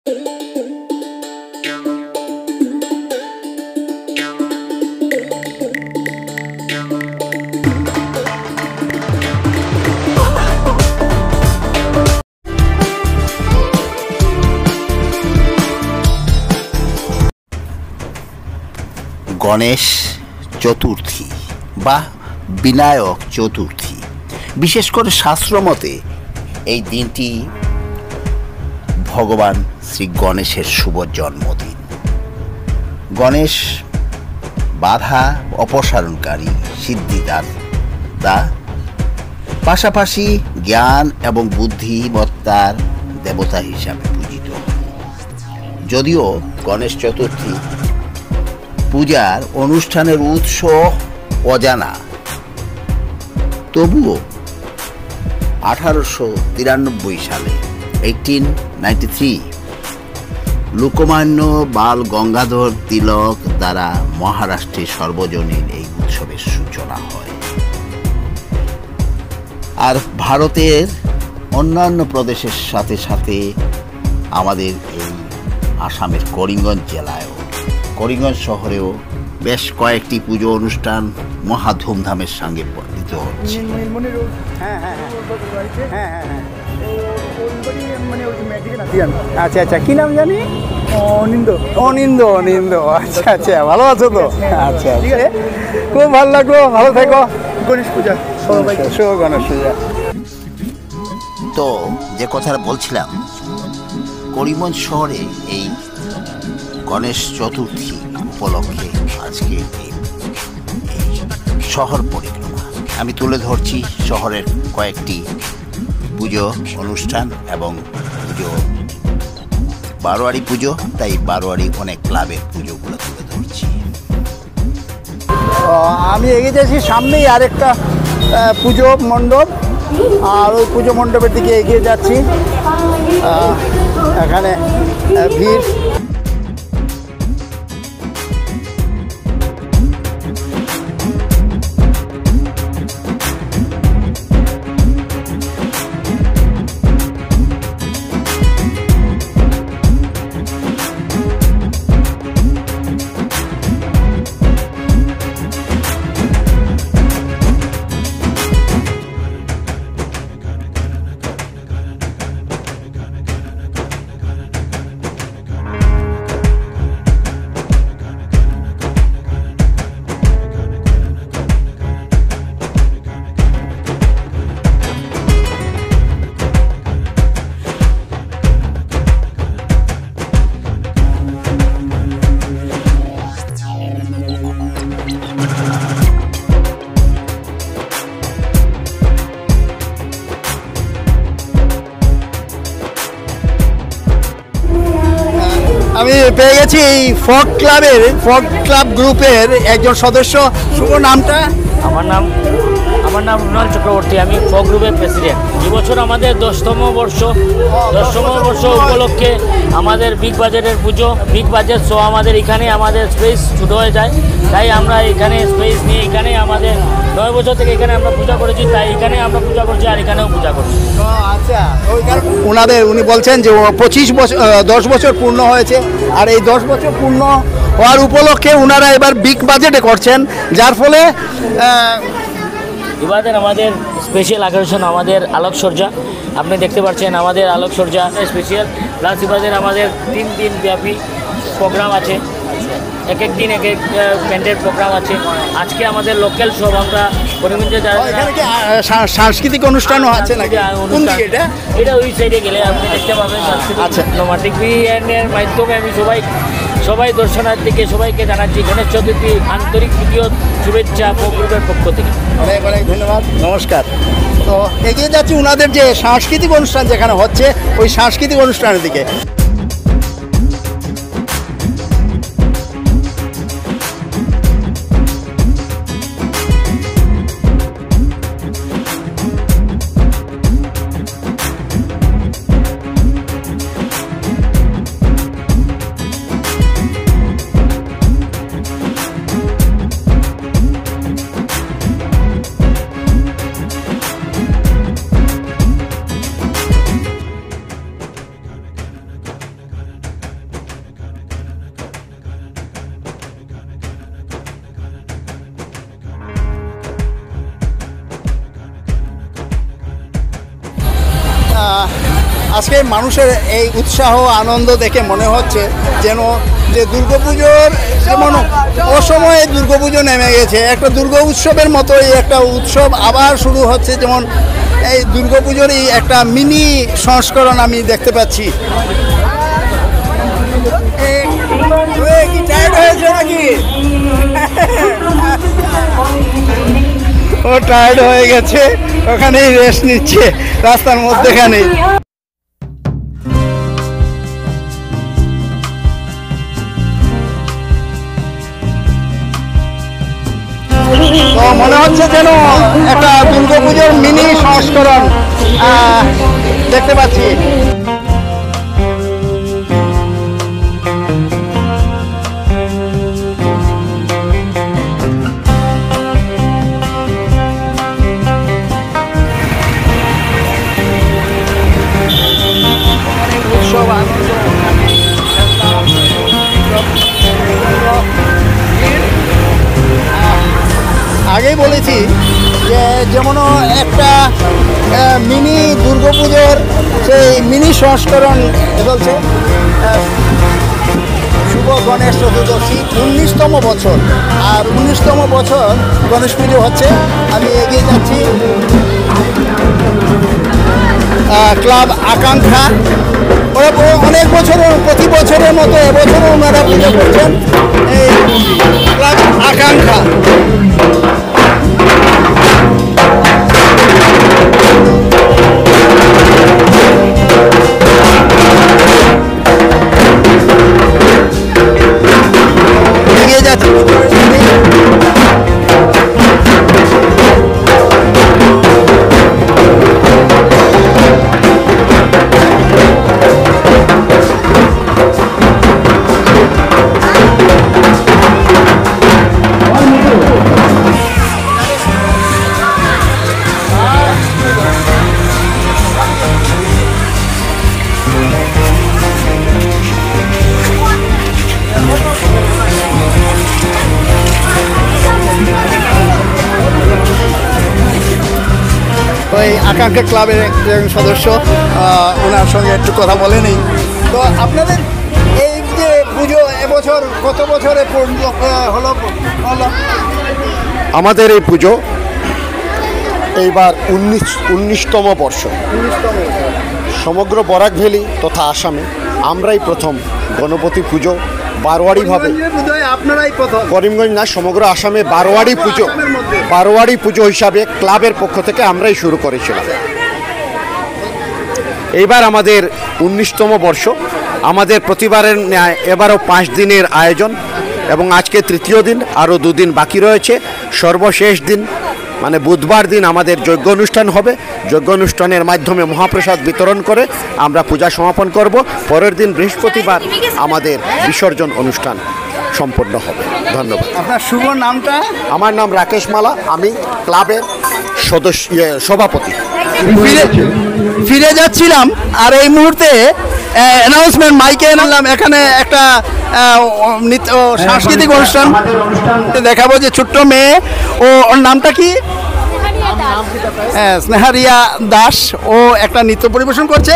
গণেশ চতুর্থী বা বিনায়ক চতুর্থী, বিশেষ করে শাস্ত্রমতে এই দিনটি ভগবান শ্রী গণেশের শুভ জন্মদিন। গণেশ বাধা অপসারণকারী, সিদ্ধিদাতা, পাশাপাশি জ্ঞান এবং বুদ্ধিমত্তার দেবতা হিসাবে পূজিত। যদিও গণেশ চতুর্থী পূজার অনুষ্ঠানের উৎস অজানা, তবুও 1893 সালে 1893 লোকমান্য বাল গঙ্গাধর তিলক দ্বারা মহারাষ্ট্রে সর্বজনীন এই উৎসবের সূচনা হয়। আর ভারতের অন্যান্য প্রদেশের সাথে সাথে আমাদের এই আসামের করিমগঞ্জ জেলায়ও, করিমগঞ্জ শহরেও বেশ কয়েকটি পুজো অনুষ্ঠান মহা ধুমধামের সঙ্গে পালিত হচ্ছে। আচ্ছা আচ্ছা, কি নাম জানি? অনিন্দ। অনিন্দ, অনিন্দ, আচ্ছা আচ্ছা, ভালো আছো তো? আচ্ছা, ঠিক আছে, খুব ভালো লাগলো, ভালো থেকো। গণেশ পূজা, শুভ গণেশ পূজা। তো যে কথাটা বলছিলাম, করিমগঞ্জ শহরে এই গণেশ চতুর্থী উপলক্ষে আজকে এই শহর পরিক্রমা আমি তুলে ধরছি শহরের কয়েকটি পুজো অনুষ্ঠান এবং পুজো, বারোয়ারি পুজো, তাই বারোয়ারি অনেক ক্লাবের পুজোগুলো তুলে ধরছি। আমি এগিয়ে যাচ্ছি, সামনেই আরেকটা পুজো মণ্ডপ, আর ওই পুজো মণ্ডপের দিকে এগিয়ে যাচ্ছি। এখানে ভিড়। আমি পেয়ে গেছি এই ফক ক্লাব গ্রুপের একজন সদস্য। শুভ নামটা? আমার নাম রুনাল চক্রবর্তী, আমি ফক গ্রুপের প্রেসিডেন্ট। এবছর আমাদের 10তম বর্ষ উপলক্ষে আমাদের বিগ বাজারের পুজো, বিগ বাজার শো আমাদের এখানে, আমাদের স্পেস ছোটো হয়ে যায়, তাই আমরা এখানে স্পেস নিয়ে এখানে আমাদের 9 বছর থেকে এখানে আমরা পূজা করেছি, তাই এখানে আমরা পূজা করছি আর এখানেও পূজা করছি। আচ্ছা, উনি বলছেন যে 10 বছর পূর্ণ হয়েছে, আর এই 10 বছর পূর্ণ হওয়ার উপলক্ষে ওনারা এবার বিগ বাজেটে করছেন, যার ফলে এবারে আমাদের স্পেশাল আকর্ষণ আমাদের আলোকসজ্জা। আপনি দেখতে পাচ্ছেন আমাদের আলোকসজ্জা স্পেশাল, প্লাস এবারে আমাদের 3 দিন ব্যাপী প্রোগ্রাম আছে, এক এক দিন এক এক ব্যান্ডের প্রোগ্রাম আছে। আজকে আমাদের লোকাল সব আমরা করিমগঞ্জে সাংস্কৃতিক অনুষ্ঠানও আছে নাকি? এটা ওই সাইডে গেলে আপনি দেখতে পাবেন সাংস্কৃতিক এর মাধ্যমে। আমি সবাই দর্শনার্থীকে সবাইকে জানাচ্ছি গণেশ চতুর্থী আন্তরিক তৃতীয় শুভেচ্ছা গ্রুপের পক্ষ থেকে। অনেক অনেক ধন্যবাদ, নমস্কার। তো এগিয়ে যাচ্ছি ওনাদের যে সাংস্কৃতিক অনুষ্ঠান যেখানে হচ্ছে ওই সাংস্কৃতিক অনুষ্ঠানের দিকে। আজকে মানুষের এই উৎসাহ আনন্দ দেখে মনে হচ্ছে যেন যে দুর্গাপুজোর যেমন অসময়ে দুর্গাপুজো নেমে গেছে, একটা দুর্গা উৎসবের মতোই একটা উৎসব আবার শুরু হচ্ছে, যেমন এই দুর্গাপুজোরই একটা মিনি সংস্করণ আমি দেখতে পাচ্ছি। কি টায়ার্ড হয়েছে নাকি? ও টায়ার্ড হয়ে গেছে, ওখানেই রেস্ট নিচ্ছে রাস্তার মধ্যেখানে। তো মনে হচ্ছে যেন একটা দুর্গাপুজোর মিনি সংস্করণ দেখতে পাচ্ছি। আগেই বলেছি যে যেমন একটা মিনি দুর্গাপুজোর সেই মিনি সংস্করণ চলছে। শুভ গণেশ চতুর্দশী 19তম বছর, আর 19তম বছর গণেশ পুজো হচ্ছে। আমি এগিয়ে যাচ্ছি ক্লাব আকাঙ্ক্ষা, ওরা অনেক বছর প্রতি বছরের মতো এবছরও ওনারা পুজো করছেন। এই ক্লাব আকাঙ্ক্ষা এগিয়ে যাচ্ছে। ওই আকাঙ্ক্ষা ক্লাবের একজন সদস্য, ওনার সঙ্গে একটু কথা বলে নেই। তো আপনাদের এই যে পুজো এবছর কত বছরে হলো? আমাদের এই পুজো এইবার 19তম বর্ষ। সমগ্র বরাক ভ্যালি তথা আসামে আমরাই প্রথম গণপতি পুজো বারোয়ারিভাবে, আপনারাই প্রথম, করিমগঞ্জ না সমগ্র আসামে বারোয়ারি পুজো হিসাবে ক্লাবের পক্ষ থেকে আমরাই শুরু করেছিলাম। এইবার আমাদের 19তম বর্ষ। আমাদের প্রতিবারের ন্যায় এবারও 5 দিনের আয়োজন এবং আজকে তৃতীয় দিন, আরও 2 দিন বাকি রয়েছে। সর্বশেষ দিন মানে বুধবার দিন আমাদের যজ্ঞ অনুষ্ঠান হবে। যজ্ঞ অনুষ্ঠানের মাধ্যমে মহাপ্রসাদ বিতরণ করে আমরা পূজা সমাপন করব। পরের দিন বৃহস্পতিবার আমাদের বিসর্জন অনুষ্ঠান সম্পন্ন হবে। ধন্যবাদ। আপনার শুভ নামটা? আমার নাম রাকেশ মালা, আমি ক্লাবের সভাপতি। ফিরে যাচ্ছিলাম আর এই মুহূর্তে অ্যানাউন্সমেন্ট মাইকে এনালাম। এখানে একটা সাংস্কৃতিক অনুষ্ঠান দেখাবো, যে ছোট্ট মেয়ে, ওর নামটা কি? স্নেহারিয়া দাস। ও একটা নৃত্য পরিবেশন করছে।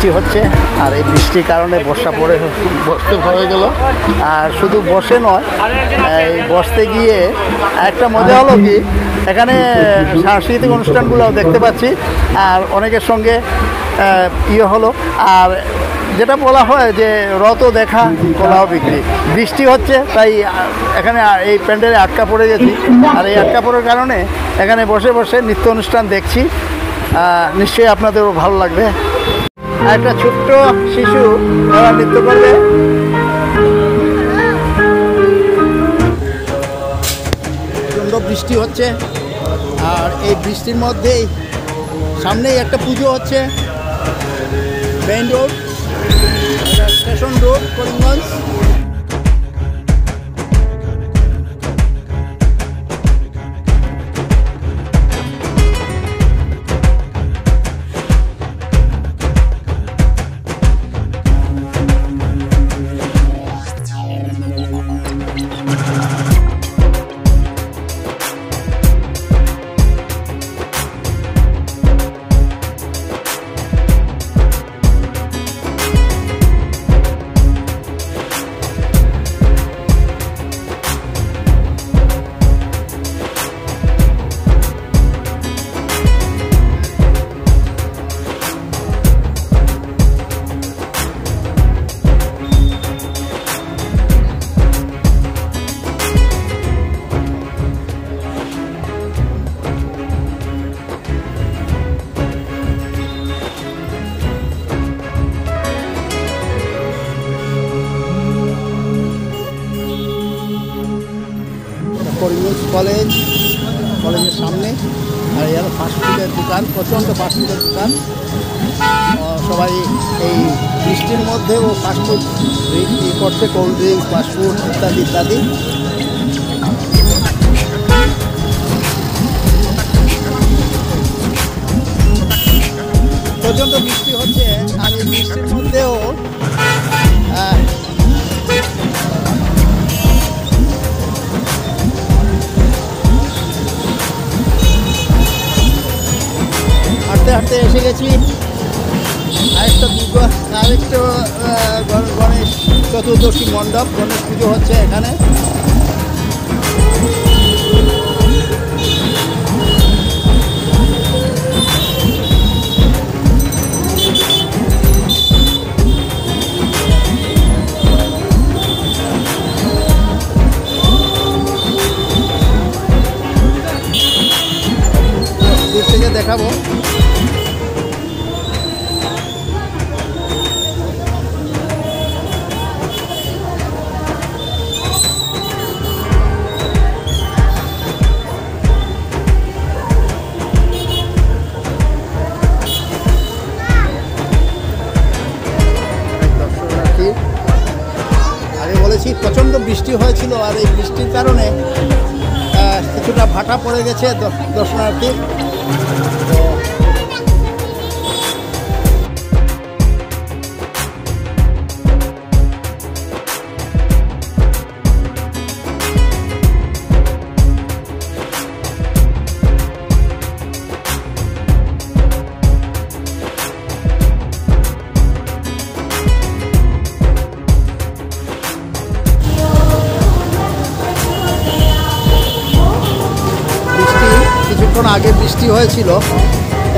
বৃষ্টি হচ্ছে, আর এই বৃষ্টির কারণে বর্ষা পড়ে বসতে হয়ে গেল। আর শুধু বসে নয়, এই বসতে গিয়ে একটা মজা হলো কি, এখানে সাংস্কৃতিক অনুষ্ঠানগুলো দেখতে পাচ্ছি, আর অনেকের সঙ্গে ইয়ে হলো। আর যেটা বলা হয় যে রত দেখা কলাও বিক্রি, বৃষ্টি হচ্ছে তাই এখানে এই প্যান্ডেলে আটকা পড়ে গেছি। আর এই আটকা পড়ার কারণে এখানে বসে বসে নৃত্য অনুষ্ঠান দেখছি। নিশ্চয়ই আপনাদেরও ভালো লাগবে। একটা ছোট্ট শিশু ওরা নৃত্য করবে। প্রচণ্ড বৃষ্টি হচ্ছে, আর এই বৃষ্টির মধ্যেই সামনেই একটা পুজো হচ্ছে। Main road, station road, Karimganj. Karimganj কলেজের সামনে, আর এর ফাস্টফুডের দোকান, প্রচণ্ড ফাস্টফুডের দোকান। সবাই এই বৃষ্টির মধ্যেও ফাস্টফুড করছে, কোল্ড ড্রিঙ্কস, ফাস্টফুড ইত্যাদি ইত্যাদি। প্রচণ্ড বৃষ্টি হচ্ছে, আর এই বৃষ্টির মধ্যেও হাঁটতে হাঁটতে এসে গেছি আরেকটা গণেশ চতুর্দশী মণ্ডপ, গণেশ পুজো হচ্ছে এখানে। দূর থেকে দেখাবো। আগে বলেছি প্রচণ্ড বৃষ্টি হয়েছিল, আর এই বৃষ্টির কারণে কিছুটা ভাটা পড়ে গেছে দর্শনার্থী। কিছুক্ষণ আগে বৃষ্টি হয়েছিল,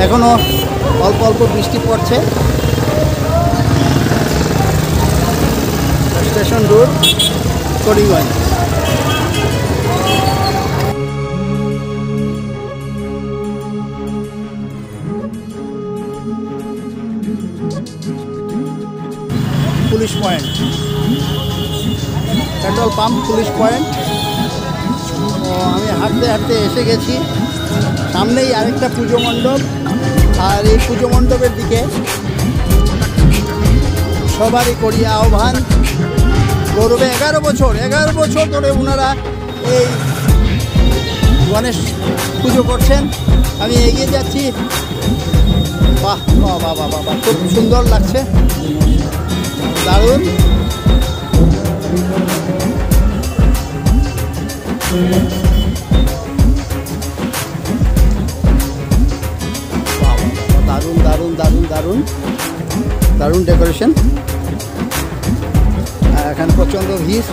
এখনো অল্প অল্প বৃষ্টি পড়ছে। Station road, Karimganj. Police point, petrol pump, police point. আমি হাঁটতে হাঁটতে এসে গেছি, সামনেই আরেকটা পুজো মণ্ডপ। আর এই পুজো মণ্ডপের দিকে সবারই করি আহ্বান, গৌরবে 11 বছর ধরে ওনারা এই গণেশ পুজো করছেন। আমি এগিয়ে যাচ্ছি, বাহ বাহ বাহ বাহ বাহ, খুব সুন্দর লাগছে, দারুণ। দারুণ দারুণ দারুণ দারুণ। দারুণ ডেকোরেশন। এখানে প্রচণ্ড ভিড়,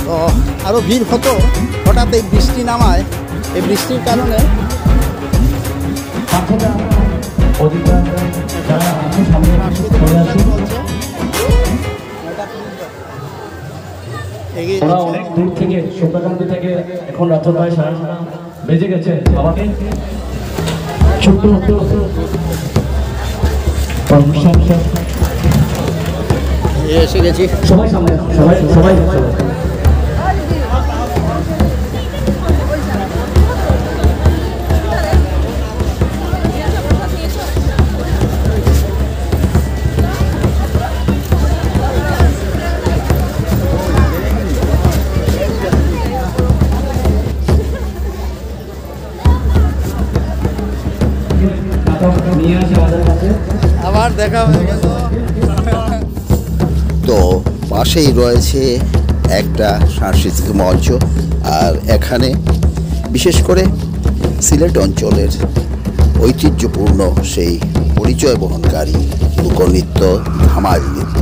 তো আরও ভিড় হতো, হঠাৎ এই বৃষ্টি নামায়। এই বৃষ্টির কারণে ওরা অনেক দূর থেকে সুপ্রকান্তি থেকে এখন রাত প্রায় 9:30 বেজে গেছে। আমাকে ছোট্ট এসে গেছি। সবাই সামনে, সবাই সবাই আবার দেখা হয়ে গেল। তো পাশেই রয়েছে একটা সাংস্কৃতিক মঞ্চ, আর এখানে বিশেষ করে সিলেট অঞ্চলের ঐতিহ্যপূর্ণ সেই পরিচয় বহনকারী লোকনৃত্য, ধামাল নৃত্য